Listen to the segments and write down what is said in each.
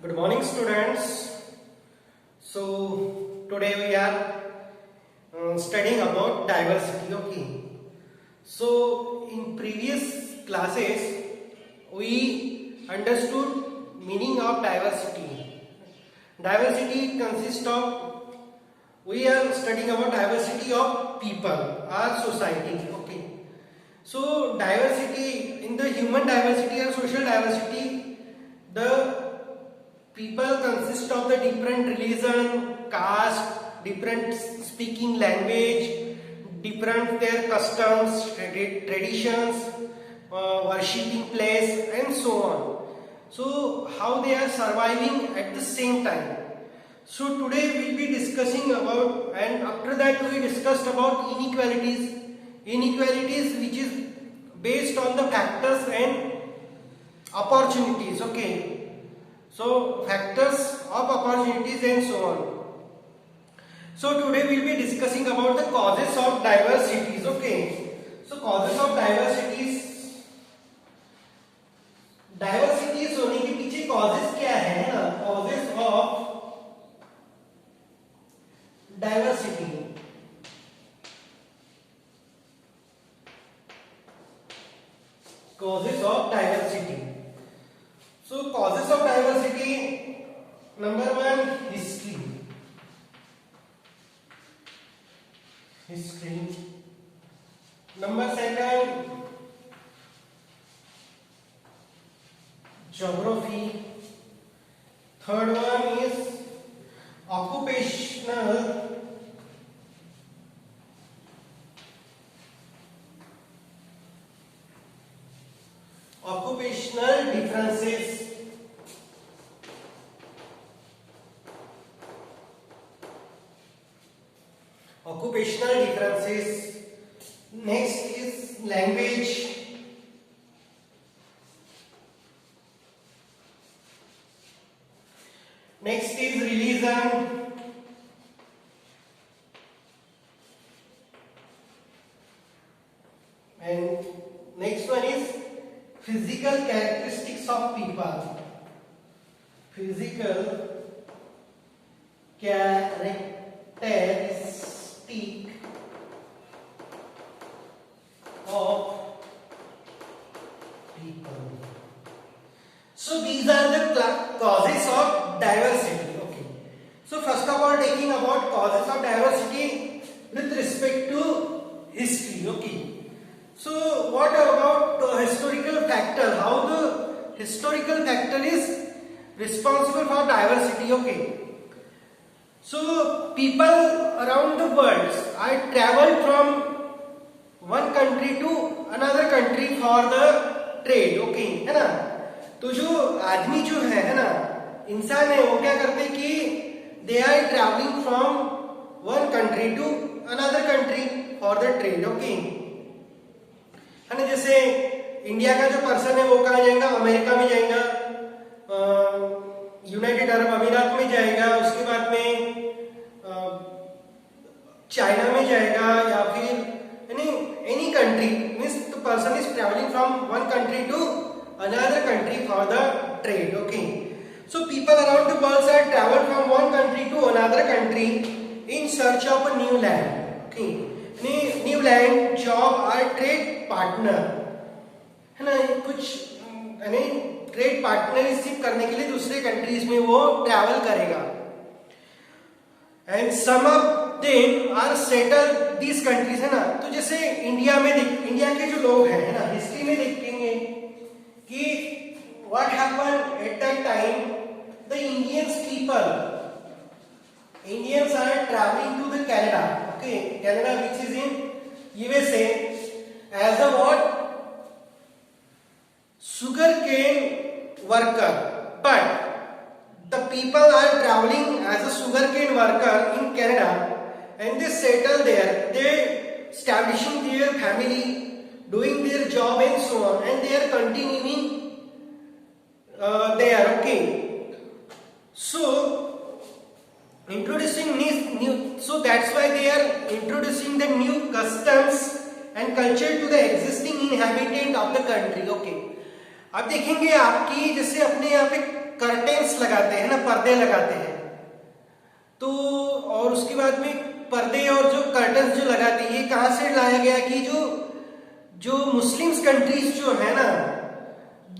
Good morning, students. So today we are studying about diversity. Okay. So in previous classes we understood meaning of diversity. Diversity consists of, we are studying about diversity of people, our society. Okay. So diversity, in the human diversity or social diversity, the people consist of the different religion, caste, different speaking language, different their customs, traditions, worshipping place, and so on. So how they are surviving at the same time. So today we will be discussing about, and after that we discussed about inequalities. Inequalities which is based on the factors and opportunities. Okay. So factors of opportunities and so on. So today we will be discussing about the causes of diversities. Okay. So causes of diversities. Diversities होने के पीछे causes क्या है ना? Causes of diversity. Causes of diversity. So causes of diversity, number one, history. Number second, geography. Third one is occupational differences. Occupational differences. Next is language. Next is religion. And next one is physical characteristics of people. Physical characteristics of people. So these are the causes of diversity. Okay. So first of all, taking about causes of diversity with respect to history. Okay. So what about historical factor? How the historical factor is responsible for diversity? Okay. So people around the world are traveled from one country to another country for the trade. Okay, है ना? तो जो आदमी जो है ना, इंसान है, वो क्या करते कि they are traveling from one country to another country for the trade. Okay, है ना? जैसे इंडिया का जो पर्सन है वो कहाँ जाएगा? अमेरिका में जाएगा, यूनाइटेड अरब अमीरात में जाएगा, उसके बाद में चाइना में जाएगा, या फिर any country, means the person is traveling from one country to another country for the trade. Okay, so people around the world are traveled from one country to another country in search of a new land. Okay, new land, job or trade partner, है ना? कुछ trade partnership करने के लिए दूसरे countries में वो travel करेगा. And some of them are settle these countries, है ना? तो जैसे इंडिया के जो लोग हैं, है ना, हिस्ट्री में देखेंगे कि what happened at that time. The Indians are travelling to the Canada. Okay, Canada which is in USA as a what sugarcane worker, but the people are traveling as a sugarcane worker in Canada, and they settle there. They establishing their family, doing their job and so on, and they are continuing there. Okay, so introducing new, so that's why they are introducing the new customs and culture to the existing inhabitant of the country. Okay, अब देखेंगे आपकी जैसे अपने यहाँ पे curtains लगाते हैं ना, पर्दे लगाते हैं। तो और उसके बाद में पर्दे और जो कर्टन्स जो लगाते हैं, ये कहां से लाया गया कि जो मुस्लिम्स कंट्रीज जो है ना,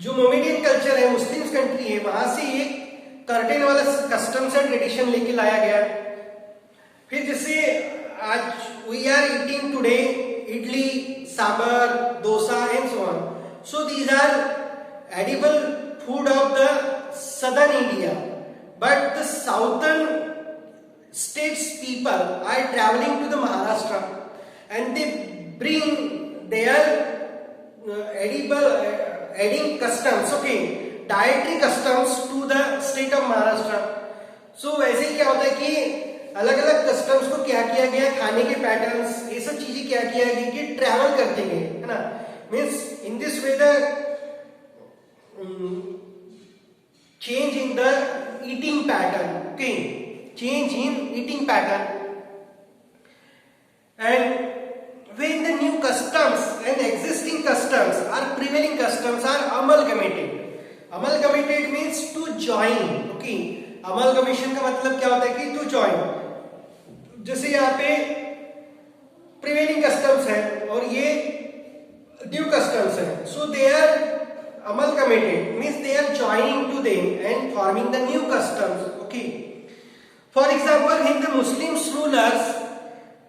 जो मोमेडियन कल्चर है, मुस्लिम्स कंट्री है, वहां से एक कर्टेन वाला कस्टम्स एंड ट्रेडिशन लेके लाया गया। फिर जैसे आज we are eating today idli, sambar, dosa and so on. So these are edible food of the southern India, but the southern states people are traveling to the Maharashtra and they bring their adding customs, okay, dietary customs to the state of Maharashtra. So वैसे क्या होता है कि अलग अलग customs को क्या किया गया, खाने के पैटर्न्स, ये सब चीजें क्या किया गया कि ट्रैवल करते गए, है ना। Means in this way the change in the eating pattern, okay, change in eating pattern, and when the new customs and existing customs are prevailing customs are amalgamated means to join, okay, amalgamation का मतलब क्या होता है कि to join। जैसे यहाँ पे prevailing customs है और ये new customs है, so they are amalgamated means they are joining to them and forming the new customs, okay। For example, when the Muslim rulers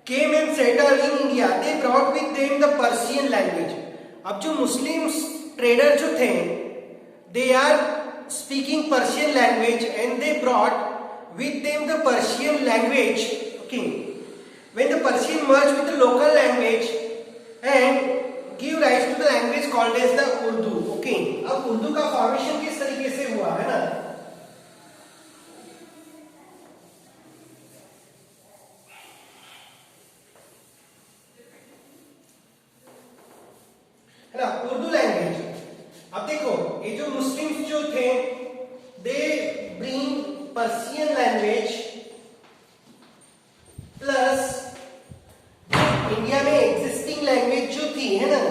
came and settled in India, they brought with them the Persian language। अब जो Muslims trader जो थे, they are speaking Persian language and they brought with them the Persian language, okay। When the Persian merged with the local language and give rise to the language called as the Urdu, okay। अब उर्दू का formation किस तरीके से हुआ है ना, Urdu language. अब देखो ये जो मुस्लिम्स जो थे, they bring Persian language plus India में एग्जिस्टिंग लैंग्वेज जो थी, है ना,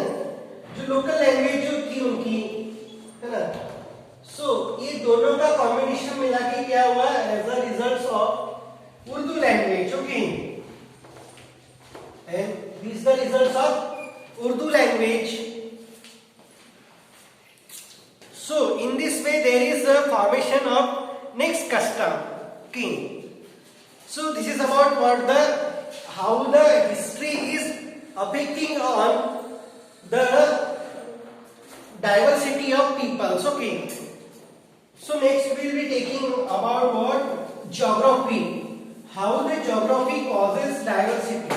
जो लोकल लैंग्वेज जो थी उनकी, है ना। सो ये दोनों का कॉम्बिनेशन मिला के क्या हुआ, as a result of Urdu language, okay, and this the results of Urdu language. So in this way there is a formation of next custom, okay। So this is about how the history is affecting on the diversity of peoples, okay। So next we will be taking about what, geography, how the geography causes diversity,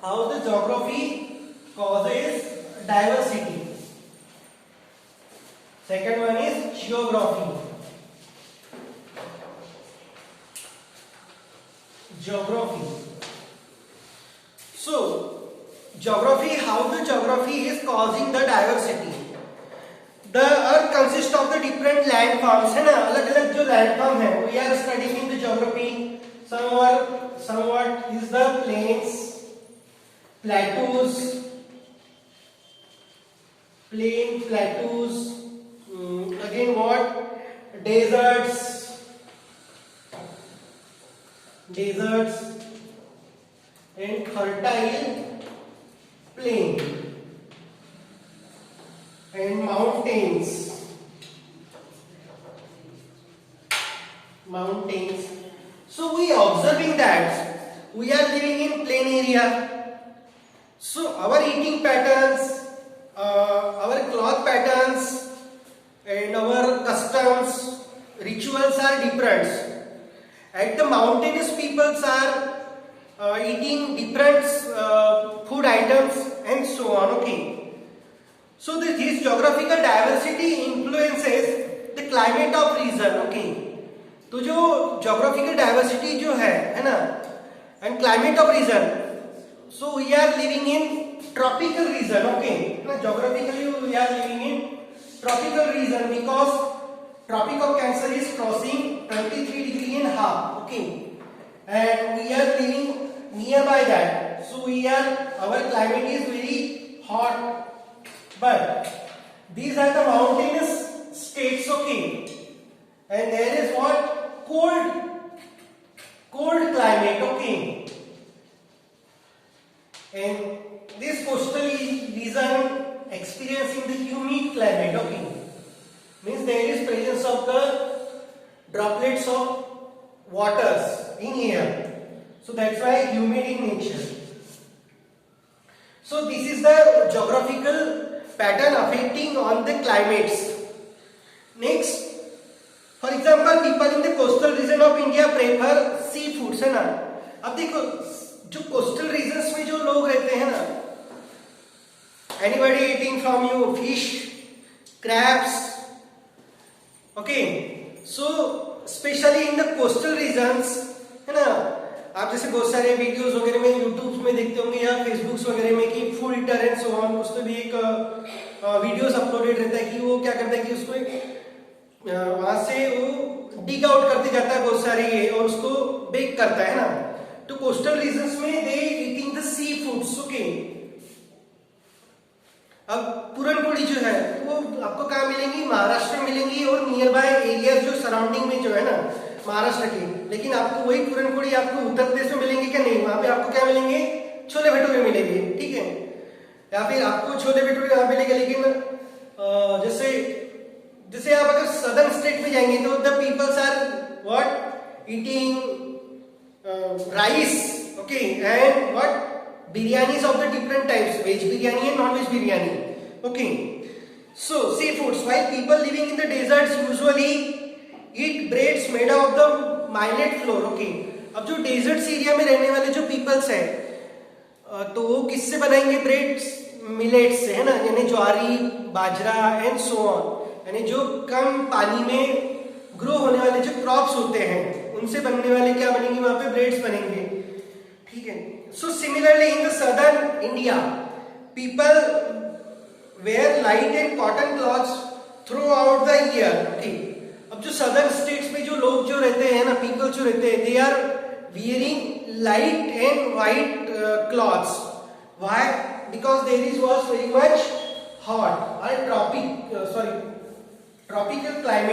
how the geography causes diversity। Second one is geography, geography। So geography, how the geography is causing the diversity। The earth consists of the different landforms, है ना, अलग अलग जो landform है, we are studying in the geography। somewhat is the plains, plateaus, plateaus, again what, deserts and fertile plain and mountains। So we observing that we are living in plain area, so our eating patterns, our cloth patterns and our customs, rituals are different, and the mountainous peoples are eating different food items and so on, okay। So this geographical diversity influences the climate of region, okay। तो जो geographical diversity जो है ना, and climate of region, so we are living in tropical region, okay। Geographically we are living in tropical region because Tropic of Cancer is crossing 23.5 okay, and we are living nearby that, so our climate is very hot, but these are the mountainous states, okay, and there is what? Cold climate, okay. And this coastal region experiencing the humid climate, okay. Means there is presence of the droplets of waters in air, so that's why humid in nature. So this is the geographical pattern affecting on the climates. Next, for example, people in the coastal region of India prefer seafoods, है ना. अब देखो जो coastal regions में जो लोग रहते हैं ना, anybody eating from you fish, crabs, okay. So specially in the coastal regions, है ना. आप जैसे बहुत सारे वीडियोस वगैरह में यूट्यूब में देखते होंगे या फेसबुक वगैरह में कि food eater and so on, उस पे भी एक वीडियोस अपलोडेड रहता है कि वो क्या करता है कि उसको वहां से वो डिग आउट करते जाता है बहुत सारे ये और उसको बेक करता है ना. तो कोस्टल रीजन्स में दे eating the sea foods, okay. अब पूरनपोली जो है वो आपको कहाँ मिलेंगी? महाराष्ट्र में मिलेंगी और नियर बाय एरियाज जो सराउंडिंग में जो है ना महाराष्ट्र की. लेकिन आपको वही पूरनपोली आपको उत्तर प्रदेश में मिलेंगे क्या? नहीं, वहां पे आपको क्या मिलेंगे? छोले भटूरे मिलेंगे, ठीक है. या फिर आपको छोले भटूरे वहां मिलेंगे. लेकिन जैसे आप अगर सदर्न स्टेट में जाएंगे तो the peoples are what eating rice, okay, and what biryanis of the different types, veg biryani and non-veg biryani, okay. So seafoods, while people living in the deserts usually eat breads made of the millet flour, okay. अब जो desserts area में रहने वाले जो peoples हैं तो वो किससे बनाएंगे ब्रेड्स? मिलेट से, है ना. यानी ज्वारी, बाजरा एंड सो ऑन, यानी जो कम पानी में ग्रो होने वाले जो क्रॉप्स होते हैं उनसे बनने वाले क्या बनेंगे? वहां पे ब्रेड्स बनेंगे, ठीक है. So similarly in the southern India, people wear light and cotton cloths throughout the year, okay. अब जो southern states में जो लोग जो रहते हैं ना, people जो रहते हैं, they are wearing light and white cloths. Why? Because there was very much hot or tropical climate